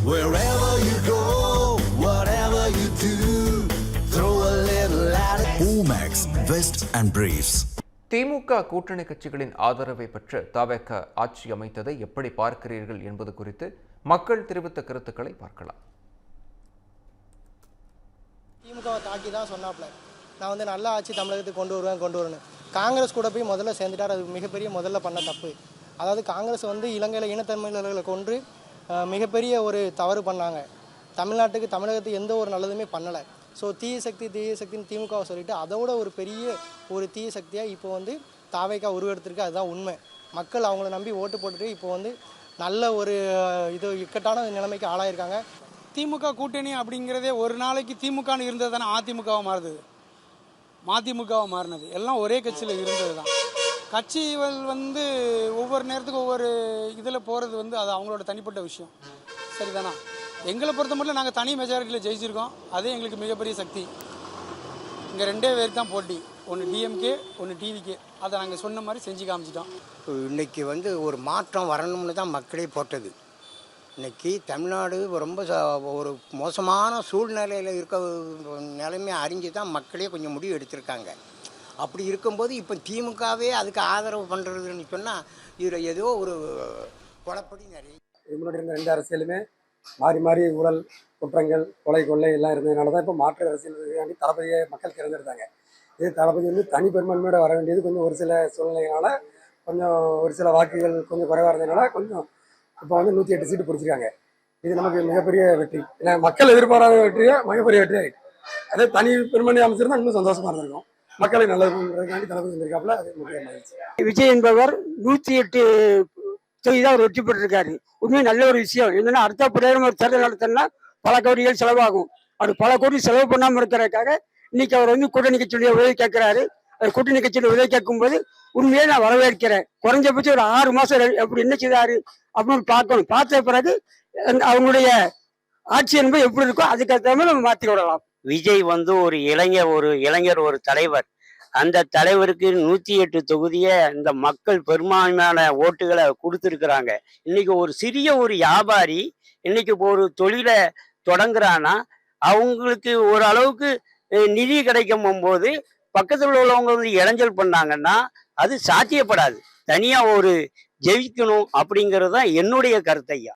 Wherever you go, whatever you do, throw a little at it. Omax, Vest and Briefs. திமுக கூட்டணி கட்சிகளின் ஆதரவை பெற்று தவேக ஆட்சி அமைத்ததை எப்படி பார்க்கிறீர்கள் என்பது குறித்து மக்கள் தெரிவித்த கருத்துக்களை பார்க்கலாம். திமுகவை தாக்கி தான் சொன்னாப்ல, நான் நல்ல ஆட்சி தமிழகத்துக்கு கொண்டு வருவேன். காங்கிரஸ் கூட போய் முதல்ல சேர்ந்துட்டார். அது மிகப்பெரிய முதல்ல பண்ண தப்பு. அதாவது காங்கிரஸ் இலங்கையில் இனத்தமிழர்களை கொன்று மிகப்பெரிய ஒரு தவறு பண்ணாங்க. தமிழகத்துக்கு எந்த ஒரு நல்லதுமே பண்ணலை. ஸோ தீய சக்தின்னு திமுகவை சொல்லிட்டு அதோட ஒரு பெரிய ஒரு தீய சக்தியாக இப்போ தாவேகா உருவெடுத்திருக்கு. அதுதான் உண்மை. மக்கள் அவங்கள நம்பி ஓட்டு போட்டுட்டு இப்போ நல்ல ஒரு இக்கட்டான நிலைமைக்கு ஆளாயிருக்காங்க. திமுக கூட்டணி அப்படிங்கிறதே ஒரு நாளைக்கு திமுகன்னு இருந்தது தானே அதிமுகவை மாறுது, மதிமுகவை மாறினது எல்லாம் ஒரே கட்சியில் இருந்தது தான். கட்சிகள் ஒவ்வொரு நேரத்துக்கு ஒவ்வொரு இதில் போகிறது அது அவங்களோட தனிப்பட்ட விஷயம், சரிதானா? எங்களை பொறுத்த மட்டும் நாங்கள் தனி மெஜாரிட்டியில் ஜெயிச்சிருக்கோம். அதே எங்களுக்கு மிகப்பெரிய சக்தி. இங்கே 2 பேர் தான் போட்டி, ஒன்று டிஎம்கே ஒன்று டிவிகே. அதை நாங்கள் சொன்ன மாதிரி செஞ்சு காமிச்சிட்டோம். இன்றைக்கி ஒரு மாற்றம் வரணும்னு தான் மக்களே போட்டது. இன்றைக்கி தமிழ்நாடு ரொம்ப ஒரு மோசமான சூழ்நிலையில் இருக்க நிலைமையை அறிஞ்சு தான் மக்களே கொஞ்சம் முடிவு எடுத்திருக்காங்க. அப்படி இருக்கும்போது இப்போ திமுகவே அதுக்கு ஆதரவு பண்ணுறதுன்னு சொன்னால் இதில் ஏதோ ஒரு குழப்படி நிறைய. முன்னாடி இருந்த 2 அரசியலுமே மாறி மாறி ஊழல் குற்றங்கள் கொலை கொள்ளை எல்லாம் இருந்ததுனால தான் இப்போ மாற்று அரசியல் தளபதியை மக்கள் தேர்ந்தெடுத்தாங்க. இது தளபதி தனி பெரும்பான்மையோட வர வேண்டியது கொஞ்சம் ஒரு சில சூழ்நிலைகளால் கொஞ்சம் ஒரு சில வாக்குகள் கொஞ்சம் குறைவாக இருந்ததுனால கொஞ்சம் இப்போ 108 சீட்டு பிடிச்சிருக்காங்க. இது நமக்கு மிகப்பெரிய வெற்றி. ஏன்னா மக்கள் எதிர்பாராத வெற்றியை மிகப்பெரிய வெற்றி ஆகிட்டு. அதே தனி பெரும்பான்மை அமைச்சிருந்தா இன்னும் சந்தோஷமாக இருந்திருக்கும். மக்களை நல்லதுக்காண்டி தளபதி வந்திருக்காப்புல, அது முக்கியமாகிடுச்சு. விஜய் என்பவர் 108 தொகுதி அவர் வெற்றி பெற்றிருக்காரு. உண்மையை நல்ல ஒரு விஷயம். என்னன்னா அடுத்த பிரதமர் தேர்தல் நடத்தினா பல கோடிகள் செலவாகும். அவர் பல கோடி செலவு பண்ணாமல் இருக்கிறதுக்காக இன்னைக்கு அவர் கூட்டணி கட்சியுடைய உதவி கேட்கிறாரு. அவர் கூட்டணி கட்சியுடைய உதவி கேட்கும்போது உண்மையை நான் வரவேற்கிறேன். குறைஞ்சபட்சம் ஒரு 6 மாசம் அப்படி என்ன செய்தாரு அப்படின்னு பார்க்கணும். பார்த்த பிறகு அவங்களுடைய ஆட்சி என்பது எப்படி இருக்கோ அதுக்கேற்ற மாதிரி நம்ம மாற்றி விடலாம். விஜய் ஒரு இளைஞர் ஒரு தலைவர். அந்த தலைவருக்கு 108 தொகுதியை இந்த மக்கள் பெரும்பான்மையான ஓட்டுகளை கொடுத்துருக்குறாங்க. இன்னைக்கு ஒரு சிறிய ஒரு வியாபாரி இன்னைக்கு ஒரு தொழிலை தொடங்குறான்னா அவங்களுக்கு ஓரளவுக்கு நிதி கிடைக்கும் போது பக்கத்தில் உள்ளவங்க இளைஞல் பண்ணாங்கன்னா அது சாத்தியப்படாது. தனியா ஜெயிக்கணும் அப்படிங்கிறது தான் என்னுடைய கருத்தையா.